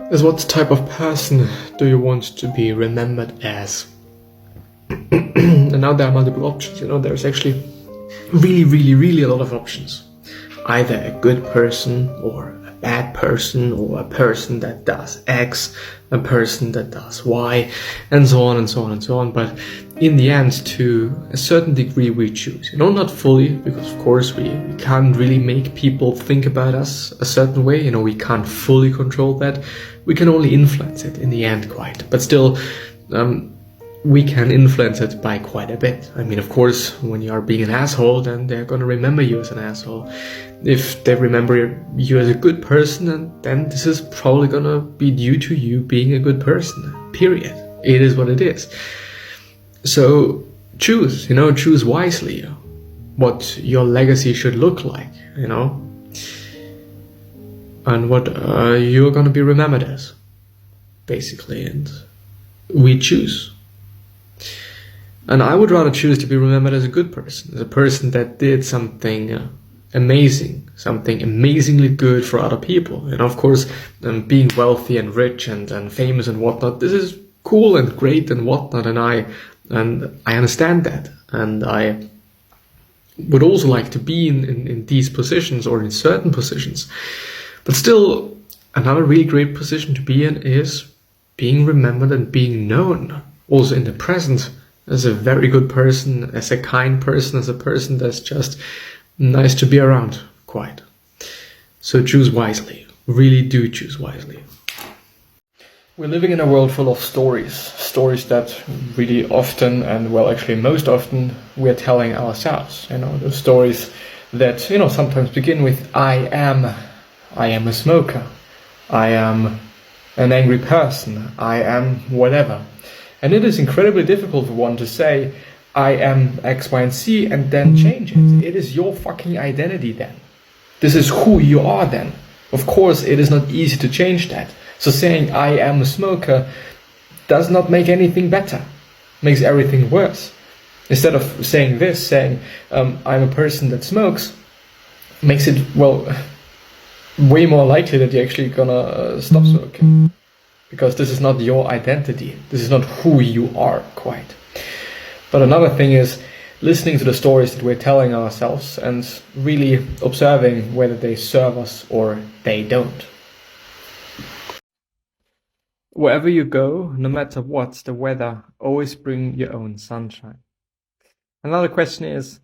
is what type of person do you want to be remembered as? And now there are multiple options, there's actually really a lot of options. Either a good person or a bad person, or a person that does X, a person that does Y, and so on and so on and so on. But in the end, to a certain degree, we choose. Not fully, because of course we can't really make people think about us a certain way. We can't fully control that. We can only influence it in the end quite. But still, we can influence it by quite a bit. I mean, of course, when you are being an asshole, then they're gonna remember you as an asshole. If they remember you as a good person, then this is probably gonna be due to you being a good person, period. It is what it is. So choose, choose wisely what your legacy should look like, and what you're gonna be remembered as, basically, and we choose. And I would rather choose to be remembered as a good person, as a person that did something amazing, something amazingly good for other people. And of course, being wealthy and rich and famous and whatnot, this is cool and great and whatnot, and I understand that. And I would also like to be in these positions, or in certain positions. But still, another really great position to be in is being remembered and being known, also in the present, as a very good person, as a kind person, as a person that's just nice to be around, quite. So choose wisely. Really do choose wisely. We're living in a world full of stories that really often, and well, actually most often, we're telling ourselves. Those stories that, sometimes begin with I am a smoker, I am an angry person, I am whatever. And it is incredibly difficult for one to say, I am X, Y, and Z, and then change it. It is your fucking identity then. This is who you are then. Of course, it is not easy to change that. So saying I am a smoker does not make anything better. Makes everything worse. Instead of saying this, saying I'm a person that smokes, makes it, well, way more likely that you're actually gonna stop smoking. Because this is not your identity. This is not who you are, quite. But another thing is listening to the stories that we're telling ourselves and really observing whether they serve us or they don't. Wherever you go, no matter what the weather, always bring your own sunshine. Another question is,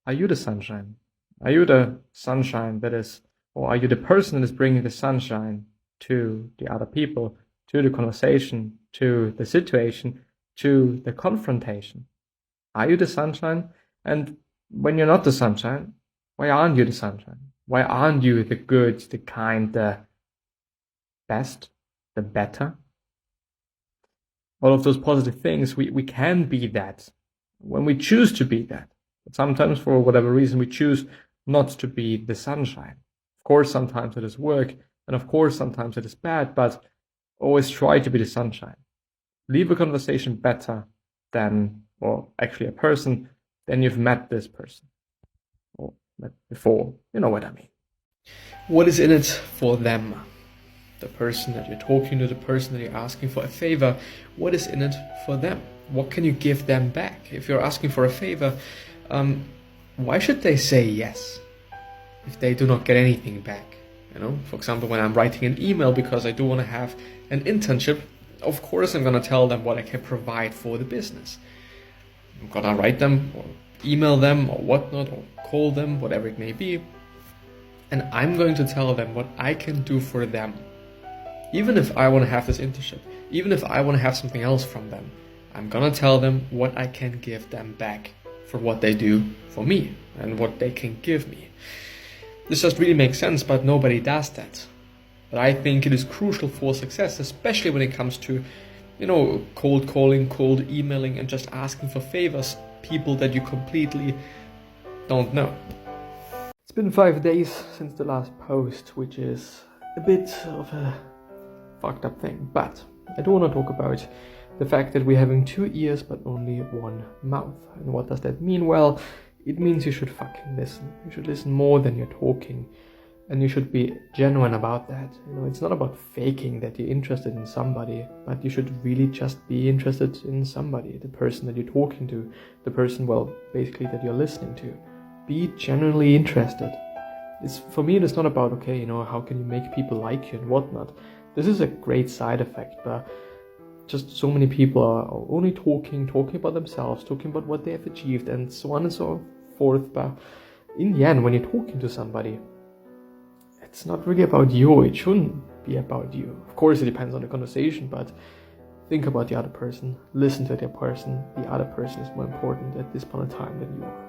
are you the sunshine? Are you the sunshine that is, or are you the person that is bringing the sunshine to the other people, to the conversation, to the situation, to the confrontation? Are you the sunshine? And when you're not the sunshine, why aren't you the sunshine? Why aren't you the good, the kind, the best, the better? All of those positive things, we can be that when we choose to be that. But sometimes, for whatever reason, we choose not to be the sunshine. Of course, sometimes it is work, and of course, sometimes it is bad, but always try to be the sunshine. Leave a conversation better than, or actually a person, than you've met this person. Or met before, you know what I mean. What is in it for them? The person that you're talking to, the person that you're asking for a favor, what is in it for them? What can you give them back? If you're asking for a favor, why should they say yes if they do not get anything back? For example, when I'm writing an email because I do want to have an internship, of course I'm going to tell them what I can provide for the business. I'm going to write them or email them or whatnot, or call them, whatever it may be. And I'm going to tell them what I can do for them. Even if I want to have this internship, even if I want to have something else from them, I'm going to tell them what I can give them back for what they do for me and what they can give me. This just really makes sense, but nobody does that. But I think it is crucial for success, especially when it comes to, cold calling, cold emailing, and just asking for favors, people that you completely don't know. It's been 5 days since the last post, which is a bit of a fucked up thing, but I do want to talk about the fact that we're having 2 ears but only 1 mouth. And what does that mean? Well, it means you should fucking listen. You should listen more than you're talking. And you should be genuine about that. It's not about faking that you're interested in somebody, but you should really just be interested in somebody, the person that you're talking to, the person, well, basically that you're listening to. Be genuinely interested. For me, it's not about, okay, how can you make people like you and whatnot. This is a great side effect, but just so many people are only talking about themselves, talking about what they have achieved, and so on and so forth. But in the end, when you're talking to somebody, it's not really about you. It shouldn't be about you. Of course, it depends on the conversation, but think about the other person. Listen to the other person. The other person is more important at this point in time than you.